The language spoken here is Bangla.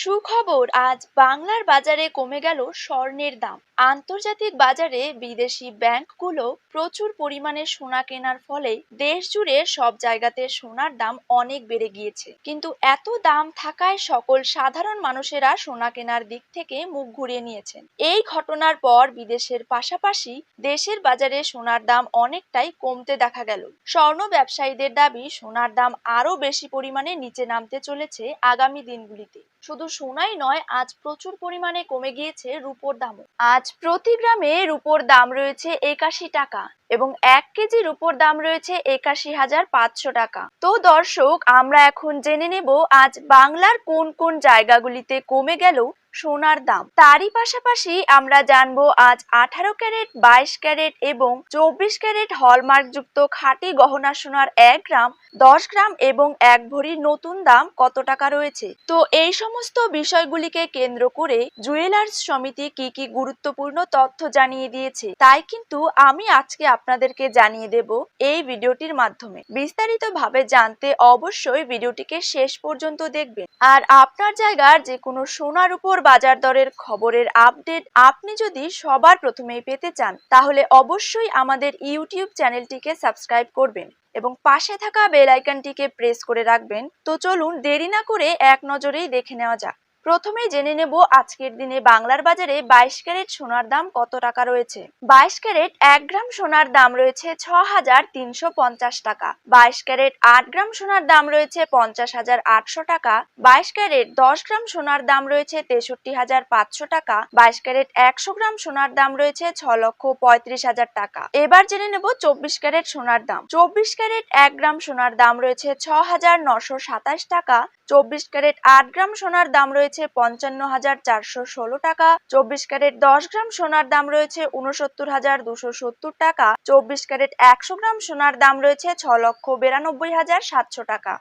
সুখবর, আজ বাংলার বাজারে কমে গেল স্বর্ণের দাম। আন্তর্জাতিক বাজারে বিদেশি ব্যাংকগুলো প্রচুর পরিমাণে সোনা কেনার ফলে দেশ জুড়ে সব জায়গাতে সোনার দাম অনেক বেড়ে গিয়েছে। কিন্তু এত দাম থাকায় সকল সাধারণ মানুষেরা সোনা কেনার দিক থেকে মুখ ঘুরিয়ে নিয়েছেন। এই ঘটনার পর বিদেশের পাশাপাশি দেশের বাজারে সোনার দাম অনেকটাই কমতে দেখা গেল। স্বর্ণ ব্যবসায়ীদের দাবি, সোনার দাম আরো বেশি পরিমাণে নিচে নামতে চলেছে আগামী দিনগুলিতে। শুধু সোনাই নয়, আজ প্রচুর পরিমাণে কমে গিয়েছে রূপোর দামও। আজ প্রতি গ্রামে রূপোর দাম রয়েছে 81 টাকা এবং 1 কেজি রূপোর দাম রয়েছে 81,500 টাকা। তো দর্শক, আমরা এখন জেনে নেব আজ বাংলার কোন কোন জায়গাগুলিতে কমে গেল সোনার দাম। তারই পাশাপাশি আমরা জানবো আজ 18 ক্যারেট, 22 ক্যারেট এবং 24 ক্যারেট হলমার্ক যুক্ত খাঁটি গহনা সোনার 1 গ্রাম, 10 গ্রাম এবং 1 ভরির নতুন দাম কত টাকা রয়েছে। তো এই সমস্ত বিষয়গুলিকে কেন্দ্র করে জুয়েলার্স সমিতি কি কি গুরুত্বপূর্ণ তথ্য জানিয়ে দিয়েছে, তাই কিন্তু আমি আজকে আপনাদেরকে জানিয়ে দেব এই ভিডিওটির মাধ্যমে। বিস্তারিত ভাবে জানতে অবশ্যই ভিডিওটিকে শেষ পর্যন্ত দেখবেন। আর আপনার জায়গার যে কোনো সোনার উপর বাজার দরের খবরের আপডেট আপনি যদি সবার প্রথমেই পেতে চান, তাহলে অবশ্যই আমাদের ইউটিউব চ্যানেলটিকে সাবস্ক্রাইব করবেন এবং পাশে থাকা বেল আইকনটিকে প্রেস করে রাখবেন। তো চলুন দেরি না করে এক নজরেই দেখে নেওয়া যাক। প্রথমেই জেনে নেব আজকের দিনে বাংলার বাজারে 22 ক্যারেট সোনার দাম কত টাকা রয়েছে। 22 ক্যারেট 1 গ্রাম সোনার দাম রয়েছে 6,350 টাকা। 22 ক্যারেট 8 গ্রাম সোনার দাম রয়েছে 50,800 টাকা। 22 ক্যারেট 10 গ্রাম সোনার দাম রয়েছে 63,500 টাকা। 22 ক্যারেট 100 গ্রাম সোনার দাম রয়েছে 6,35,000 টাকা। এবার জেনে নেব 24 ক্যারেট সোনার দাম। 24 ক্যারেট 1 গ্রাম সোনার দাম রয়েছে 6,927 টাকা। 24 ক্যারেট 8 গ্রাম সোনার দাম রয়েছে 55,416 টাকা। 24 ক্যারেট 10 গ্রাম সোনার দাম রয়েছে 69,270 টাকা। 24 ক্যারেট 100 গ্রাম সোনার দাম রয়েছে 6,92,700 টাকা।